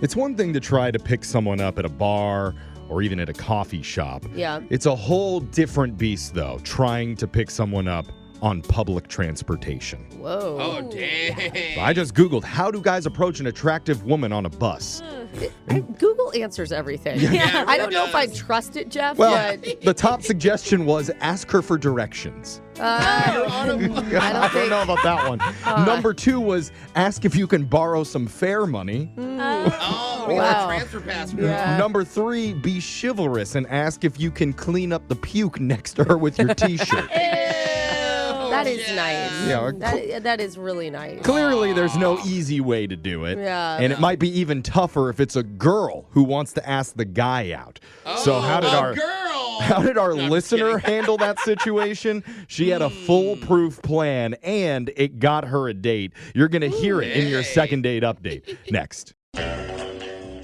It's one thing to try to pick someone up at a bar or even at a coffee shop. Yeah. It's a whole different beast, though, trying to pick someone up on public transportation. Whoa. Oh, dang. I just Googled, how do guys approach an attractive woman on a bus? Google answers everything. Yeah, it I don't know if I does. trust it, Jeff, Well, but the top suggestion was ask her for directions. I don't know about that one. Number 2 was ask if you can borrow some fare money. Oh, we got a transfer pass. Yeah. Number 3, be chivalrous and ask if you can clean up the puke next to her with your t-shirt. That is nice. Yeah, That is really nice. Clearly, there's no easy way to do it. Yeah. And it might be even tougher if it's a girl who wants to ask the guy out. So how did our No, I'm listener kidding. handle that situation? She had a foolproof plan, and it got her a date. You're going to hear it in your second date update next.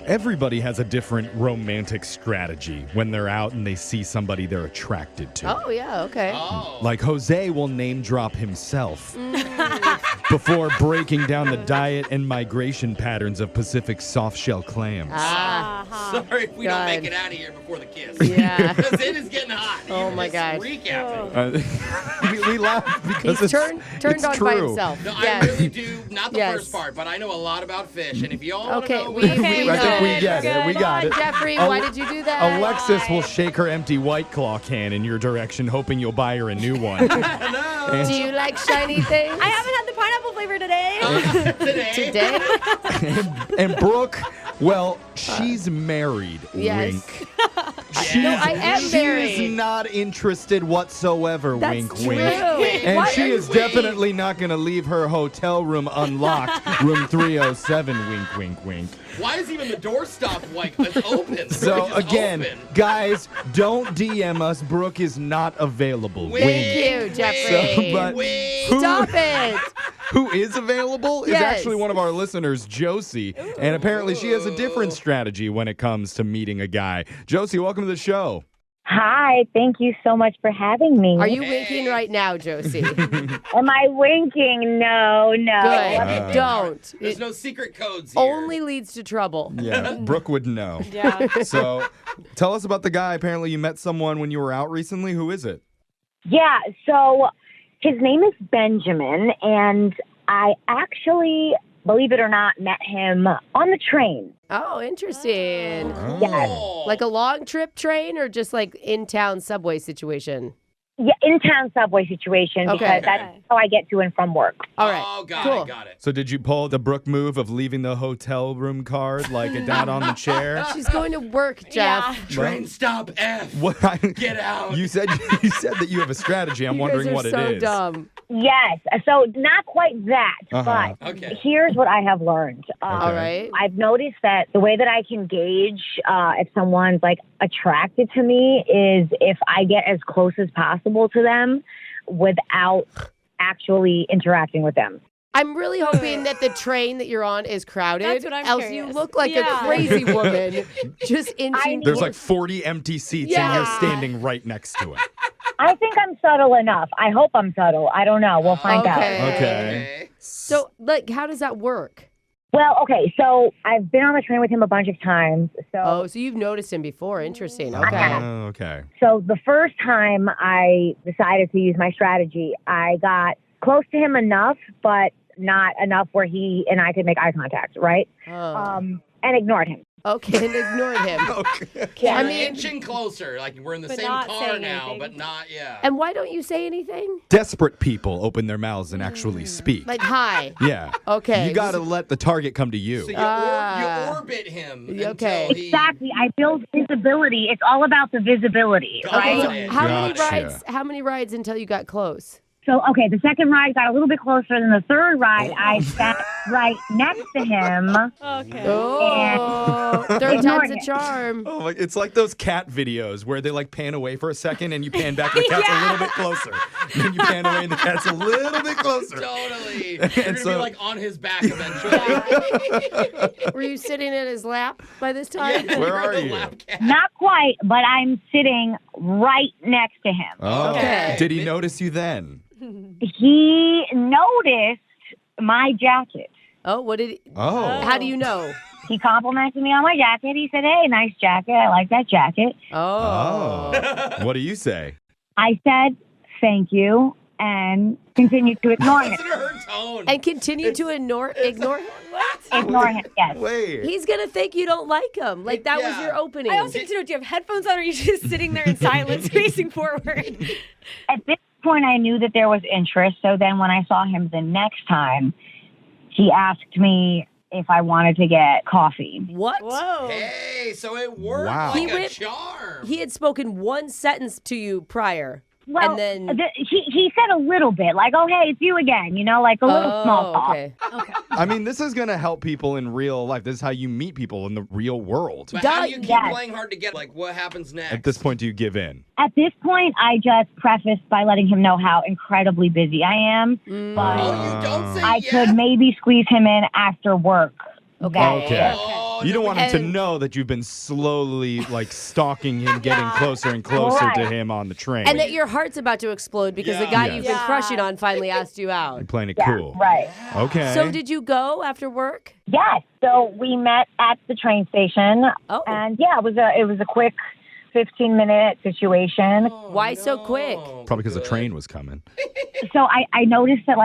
Everybody has a different romantic strategy when they're out and they see somebody they're attracted to. Oh, yeah, okay. Oh. Like Jose will name drop himself before breaking down the diet and migration patterns of Pacific soft-shell clams. Sorry if we don't make God. it out of here before the kiss. Yeah. Because it is getting hot. Oh, my God. Recapping. We laugh because He's turned it's on true. by himself. No, Yes. I really do. Not the Yes. first part, but I know a lot about fish. And if you all want to Okay, know, we I think know. we get it. We got it. Jeffrey, why did you do that? Alexis will shake her empty White Claw can in your direction, hoping you'll buy her a new one. Do you like shiny things? I haven't had the pineapple flavor today. today. And Brooke, well, she's married. Yes. Wink. No, I am She married. is not interested whatsoever. That's wink, true. wink. Wait, And why she are you is definitely not going to leave her hotel room unlocked. Room 307. Wink, wink, wink. Why is even the doorstop like it's open? So It's again, open. guys, don't DM us. Brooke is not available. Wink. Thank you, Jeffrey. So, but Wait. Stop it. who is available is Yes. actually one of our listeners, Josie. And apparently she has a different strategy when it comes to meeting a guy. Josie, welcome to the show. Hi, thank you so much for having me. Are you winking right now, Josie? Am I winking? No. Good. Don't. There's It no secret codes here. only leads to trouble. Yeah, Brooke would know. Yeah. So tell us about the guy. Apparently you met someone when you were out recently. Who is it? Yeah, so his name is Benjamin, and I actually, believe it or not, met him on the train. Oh, interesting. Yes. Oh. Like a long trip train or just like in-town subway situation? Yeah, in-town subway situation, Okay. because that's how I get to and from work. All right. Oh, got Cool. it, got it. So did you pull the Brooke move of leaving the hotel room card like it down on the chair? She's going to work, Jeff. Train stop F. What? Get out. You said that you have a strategy. I'm You wondering guys are what so it is. dumb. Yes, so not quite that, Uh-huh. but Okay. here's what I have learned. All right. I've noticed that the way that I can gauge if someone's like attracted to me is if I get as close as possible to them without actually interacting with them. I'm really hoping that the train that you're on is crowded. That's what I'm else curious. you look like a Yeah. crazy woman just inching. There's like 40 empty seats and you're Yeah. standing right next to it. I think I'm subtle enough. I hope I'm subtle. I don't know. We'll find out. Okay. So, like, how does that work? Well, okay. So I've been on the train with him a bunch of times. Oh, so you've noticed him before. Interesting. Okay. Oh, okay. So the first time I decided to use my strategy, I got close to him enough, but not enough where he and I could make eye contact, right? Oh. And ignored him. Okay, and ignored him. Yeah. I We're mean- inching closer. Like we're in the But same not car saying now, anything. but not, yeah. And why don't you say anything? Desperate people open their mouths and actually speak. Like, hi. Yeah. Okay. You got to let the target come to you. So you Ah. orbit him Okay. until he... Exactly. I build visibility. It's all about the visibility, Got right? it. How many Gotcha. rides? How many rides until you got close? So, okay, the second ride got a little bit closer than the third ride. I sat right next to him. Okay. Oh, third Ignored time's a it. charm. Oh, like, it's like those cat videos where they like pan away for a second and you pan back and the cat's a little bit closer. And then you pan away and the cat's a little bit closer. Totally. You're going to be so- like on his back eventually. Were you sitting in his lap by this time? Yeah, Where you're are the you? lap cat. Not quite, but I'm sitting right next to him. Oh. Okay. Did he notice you then? He noticed my jacket. Oh, what did he? Oh. How do you know? He complimented me on my jacket. He said, "Hey, nice jacket. I like that jacket." Oh. What do you say? I said, "Thank you," and continued to ignore him. Listen to her tone. And continue to ignore him. Ignore him, yes. Wait. He's going to think you don't like him. Like, that was Yeah. your opening. I also need to know, do you have headphones on or are you just sitting there in silence facing forward? At this point, I knew that there was interest. So then when I saw him the next time, he asked me if I wanted to get coffee. What? Whoa. Hey, so it worked Wow. like He a went- charm. He had spoken one sentence to you prior. Well, And then- he said a little bit, like, "Oh, hey, it's you again," like a little small talk. Okay. Okay. I mean, this is going to help people in real life. This is how you meet people in the real world. But how do you keep Yes. playing hard to get? Like, what happens next? At this point, do you give in? At this point, I just prefaced by letting him know how incredibly busy I am, but Oh, you don't say I yes? could maybe squeeze him in after work. Okay. that Okay. day. Oh, You don't no, want him to And- know that you've been slowly, stalking him, getting closer and closer to Right. him on the train. And that your heart's about to explode because the Yeah. guy Yes. you've been Yeah. crushing on finally asked you out. You're playing it Yeah, cool. right. Okay. So did you go after work? Yes. So we met at the train station, Oh. and yeah, it was a quick 15-minute situation. Why so quick? Probably because the Good. train was coming. So I noticed that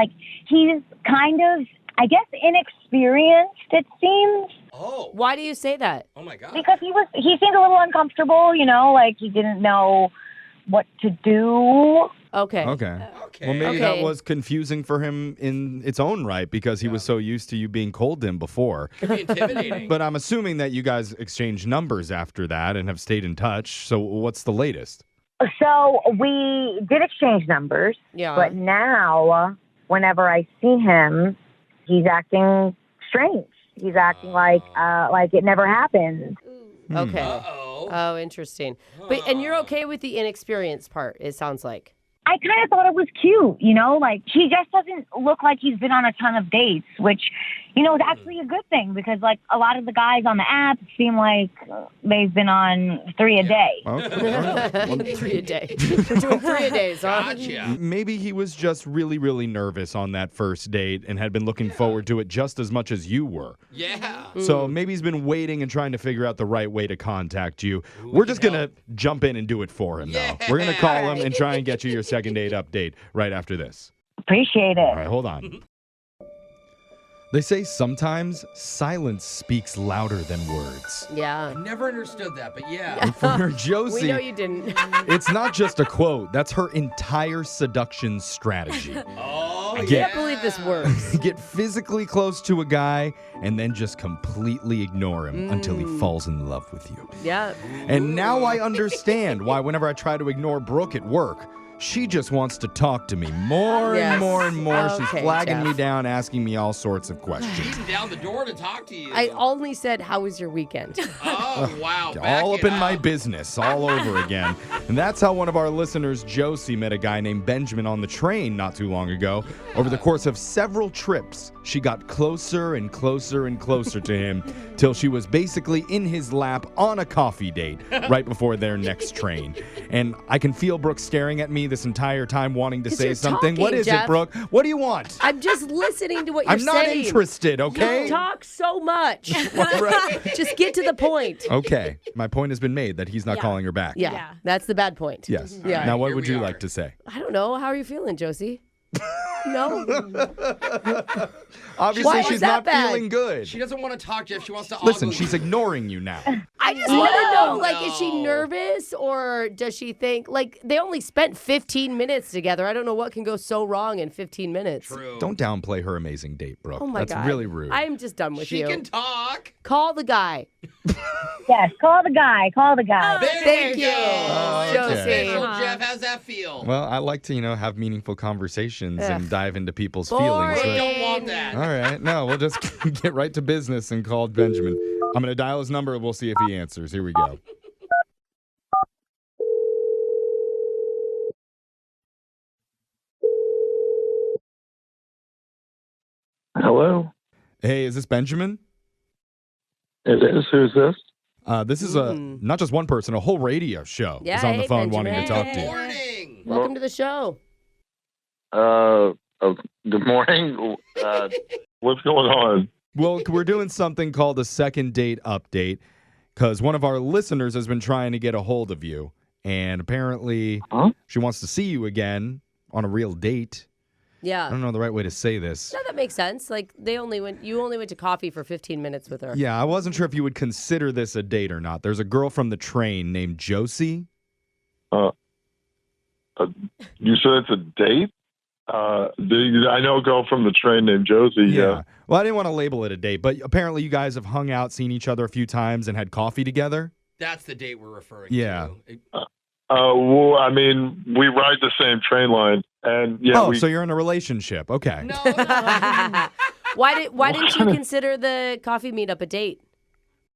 he's kind of, I guess, inexperienced. It seems Oh. Why do you say that? Oh my God. because he seemed a little uncomfortable. Like he didn't know what to do. Okay. Okay. Okay. Well, maybe Okay. that was confusing for him in its own right because he was so used to you being cold to him before. Could be intimidating. But I'm assuming that you guys exchanged numbers after that and have stayed in touch. So what's the latest? So we did exchange numbers, Yeah. but now whenever I see him, he's acting strange. He's acting like it never happened. Okay. Uh-oh. Oh, interesting. But and you're okay with the inexperienced part, it sounds like. I kind of thought it was cute, he just doesn't look like he's been on a ton of dates, which, is actually a good thing because, a lot of the guys on the app seem like they've been on 3 a day. Okay. 3 a day. We're doing 3 a day, huh? Gotcha. Maybe he was just really, really nervous on that first date and had been looking forward to it just as much as you were. Yeah. So maybe he's been waiting and trying to figure out the right way to contact you. We're just going to jump in and do it for him, though. We're going to call him and try and get you your second date update right after this. Appreciate All it. right, hold on. They say sometimes silence speaks louder than words. Yeah. Never understood that, but yeah. For her We Josie, know you didn't. it's not just a quote. That's her entire seduction strategy. Oh, I yeah. can't believe this works. Get physically close to a guy and then just completely ignore him until he falls in love with you. Yeah. And now I understand why whenever I try to ignore Brooke at work, she just wants to talk to me more Yes. and more and more. She's Okay, flagging me Jeff. down, asking me all sorts of questions. Beating down the door to talk to you. I only said, how was your weekend? Oh, wow. All up in my business, all over again. And that's how one of our listeners, Josie, met a guy named Benjamin on the train not too long ago. Over the course of several trips, she got closer and closer and closer to him till she was basically in his lap on a coffee date right before their next train. And I can feel Brooke staring at me this entire time wanting to 'Cause say you're something. What talking, is Jeff. it, Brooke? What do you want? I'm just listening to what you're I'm not saying. interested, okay? You talk so much. Right. Just get to the point. Okay, my point has been made that he's not Yeah. calling her back. Yeah, Yeah. that's the bad point. Yes. Yeah. Now, what Here would we you are. like to say? I don't know. How are you feeling, Josie? No? Obviously, Why is she's that not bad? feeling good. She doesn't want to talk, Jeff. She wants to Listen, ogle she's you. ignoring you now. I just want to know, No. is she nervous or does she think, they only spent 15 minutes together. I don't know what can go so wrong in 15 minutes. True. Don't downplay her amazing date, Brooke. Oh my That's God. really rude. I'm just done with She you. can talk. Call the guy. Yes, call the guy. Call the guy. There Thank we you, go. Oh, Josie. okay. Official, Jeff, how's that feel? Well, I like to, have meaningful conversations and Ugh. dive into people's Boring. feelings. We but- don't want that. All right. No, we'll just get right to business and call Benjamin. I'm going to dial his number. We'll see if he answers. Here we go. Hello, Hey, is this Benjamin? it is. Who's this? This is not just one person, a whole radio show Yeah, is on the hey, phone Benjamin. wanting to talk Good to you. morning. Welcome to the show. Good morning. What's going on? Well, we're doing something called a second date update because one of our listeners has been trying to get a hold of you. And apparently she wants to see you again on a real date. Yeah. I don't know the right way to say this. No, that makes sense. Like you only went to coffee for 15 minutes with her. Yeah, I wasn't sure if you would consider this a date or not. There's a girl from the train named Josie. You said it's a date? I know a girl from the train named Josie. Yeah. Well, I didn't want to label it a date, but apparently you guys have hung out, seen each other a few times, and had coffee together. That's the date we're referring Yeah. to. Well, I mean, we ride the same train line, and So you're in a relationship. Okay. No. Why didn't you consider the coffee meetup a date?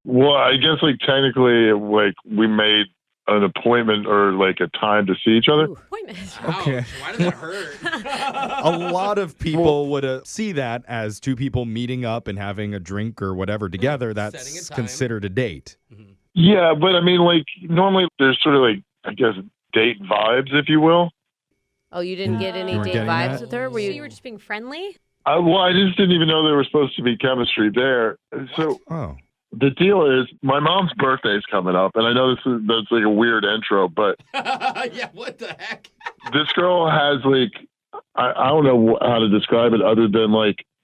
Well, I guess technically, we made an appointment or a time to see each other. Ooh. Appointment. Okay. Ouch, why did that hurt? A lot of people would see that as two people meeting up and having a drink or whatever together. Setting a That's time. considered a date. Yeah, but I mean, normally there's sort of I guess date vibes, if you will. Oh, you didn't get any You weren't date getting vibes that? with her? Were So you? you were just being friendly? I just didn't even know there was supposed to be chemistry there. So Oh. the deal is, my mom's birthday's coming up, and I know that's a weird intro, but Yeah, what the heck? this girl has I don't know how to describe it other than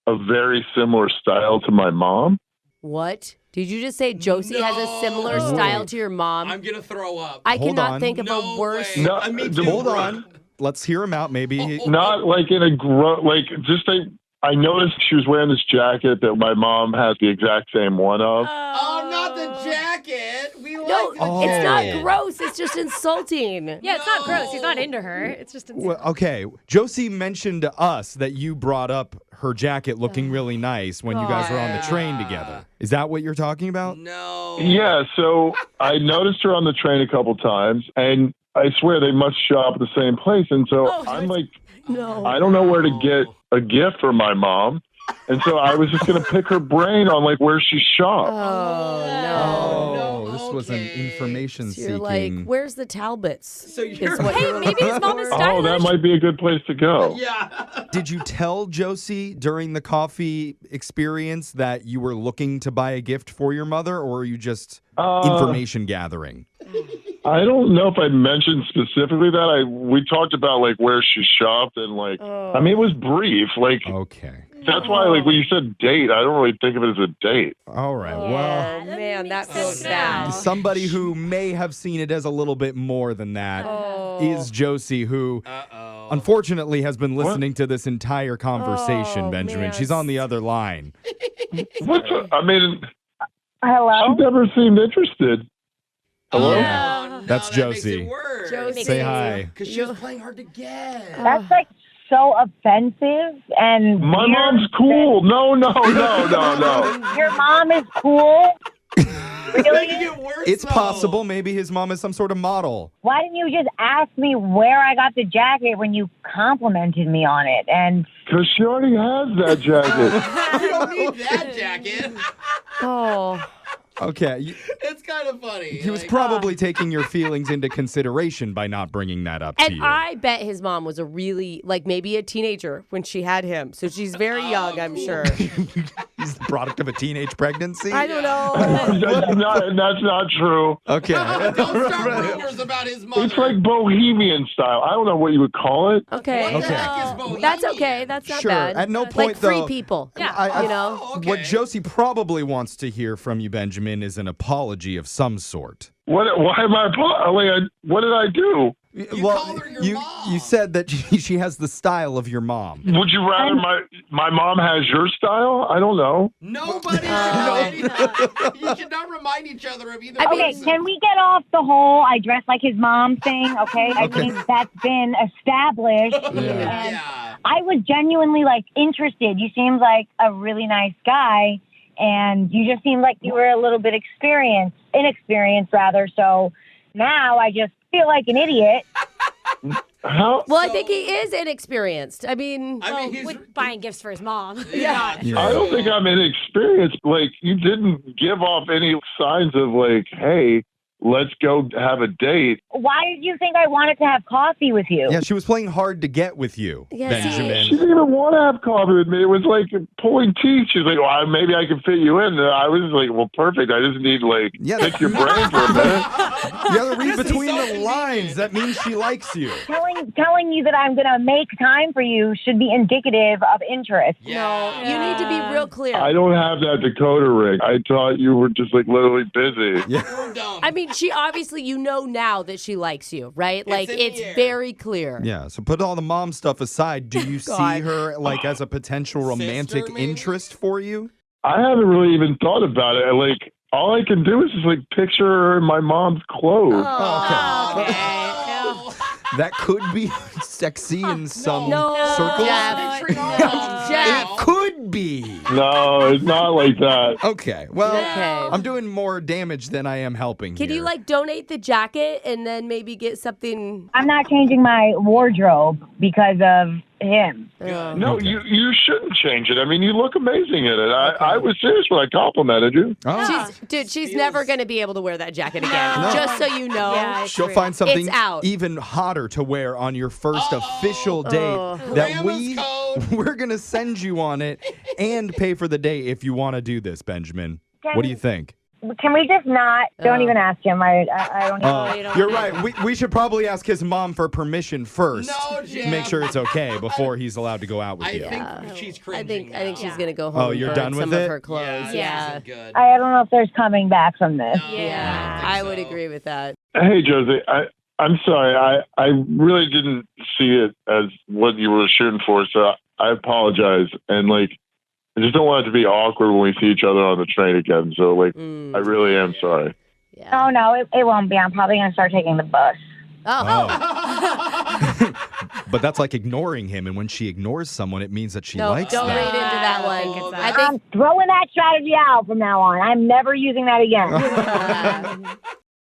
a very similar style to my mom. What? Did you just say Josie has a similar No. style to your mom? I'm going to throw up. I Hold cannot on. think of No a worse. way. No, Me too, Hold bro. on. Let's hear him out. Maybe. Not in a I noticed she was wearing this jacket that my mom has the exact same one of. Oh, not the jacket. We like No, the it's jacket. not gross. It's just insulting. Yeah, it's not gross. He's not No. into her. It's just Well, okay. Josie mentioned to us that you brought up her jacket looking really nice when you guys were on the train together. Is that what you're talking about? No. Yeah, so I noticed her on the train a couple times, and I swear they must shop at the same place. And so I'm No. I don't know where to get a gift for my mom. And so I was just going to pick her brain on where she shopped. Oh, no. Oh, this was an okay. information So you're seeking. like, where's the Talbots? So you're Is what Hey, you're maybe his mom is looking for? stylish. Oh, that might be a good place to go. Yeah. Did you tell Josie during the coffee experience that you were looking to buy a gift for your mother, or are you just information gathering? I don't know if I mentioned specifically that. We talked about where she shopped and I mean, it was brief. Okay. That's why when you said date, I don't really think of it as a date. All right. Oh, Well, man, that makes feels sense bad. now. somebody who may have seen it as a little bit more than that is Josie, who Uh-oh. unfortunately has been listening to this entire conversation, Oh, Benjamin. man. She's on the other line. I mean, Hello? she never seemed interested. Hello? Yeah. Oh, no, That's that makes Josie. it worse. Josie. Say hi. Because she was playing hard to get. That's so offensive and My weird mom's cool. No. that Your mom is cool? Making Really? it worse, It's though. possible. Maybe his mom is some sort of model. Why didn't you just ask me where I got the jacket when you complimented me on it? And Because she already has that jacket. You don't need that jacket. Oh. Okay. It's kind of funny. He was probably taking your feelings into consideration by not bringing that up to And you. I bet his mom was a really, maybe a teenager when she had him. So she's very young, I'm cool. sure. He's the product of a teenage pregnancy? I don't know. That's not true. Okay. Don't start rumors about his mother. It's like bohemian style. I don't know what you would call it. Okay. What the Okay. heck is bohemian? That's okay. That's not Sure. bad. At no like point, free though. people. Yeah. You know? Oh, okay. What Josie probably wants to hear from you, Benjamin, is an apology of some sort. Why am I? What did I do? You called her your mom. You said that she has the style of your mom. Would you rather my mom has your style? I don't know. Nobody You should not remind each other of either. okay, person. can we get off the whole I dress like his mom thing? Okay, I think that's been established. And Yeah. I was genuinely interested. You seemed like a really nice guy, and you just seemed like you were a little bit inexperienced rather. So now I just feel like an idiot. How? Well, I think he is inexperienced. I mean, he's with buying gifts for his mom. yeah. I don't think I'm inexperienced. You didn't give off any signs of hey, let's go have a date. Why did you think I wanted to have coffee with you? Yeah, she was playing hard to get with you, Yeah, Benjamin. She didn't even want to have coffee with me. It was like pulling teeth. She's like, well, maybe I can fit you in. And I was like, well, perfect. I just need pick your brain for a minute. You gotta read between the lines. That means she likes you. Telling you that I'm going to make time for you should be indicative of interest. No, you need to be real clear. I don't have that decoder ring. I thought you were just literally busy. Yeah. You're dumb. I mean, she obviously, now that she likes you, right? It's in the It's air. very clear. Yeah, so put all the mom stuff aside. Do you see her as a potential romantic Sister, maybe? interest for you? I haven't really even thought about it. All I can do is just picture her in my mom's clothes. Oh, okay. Okay. That could be sexy in some No, circles. Jeff. Jeff. Jeff. It could be. No, it's not like that. Okay, well, Okay. I'm doing more damage than I am helping Can here. you donate the jacket and then maybe get something? I'm not changing my wardrobe because of him. No, you shouldn't change it. I mean, you look amazing in it. I was serious when I complimented you. Oh. She's never going to be able to wear that jacket again. No. Just so you know. Yeah, it's She'll real. find something It's out. even hotter to wear on your first official date that Grandma's code. we're going to send you on it and pay for the date if you want to do this, Benjamin. What do you think? Can we just not? Don't even ask him. I don't even. You're right. We should probably ask his mom for permission first No, to Jeff. make sure it's okay before he's allowed to go out with I you. think she's I cringing. think she's now. going to go home. Oh, and you're burn done with some it? of her clothes. Yeah. This isn't good. I don't know if there's coming back from this. Yeah, I I think would so. agree with that. Hey, Josie, I'm sorry. I really didn't see it as what you were shooting for, so I apologize. And I just don't want it to be awkward when we see each other on the train again. So I really am sorry. Yeah. Oh, no, it won't be. I'm probably going to start taking the bus. Oh. But that's like ignoring him, and when she ignores someone, it means that she No, likes don't them. read into that I one. don't think it's I that. think I'm throwing that strategy out from now on. I'm never using that again.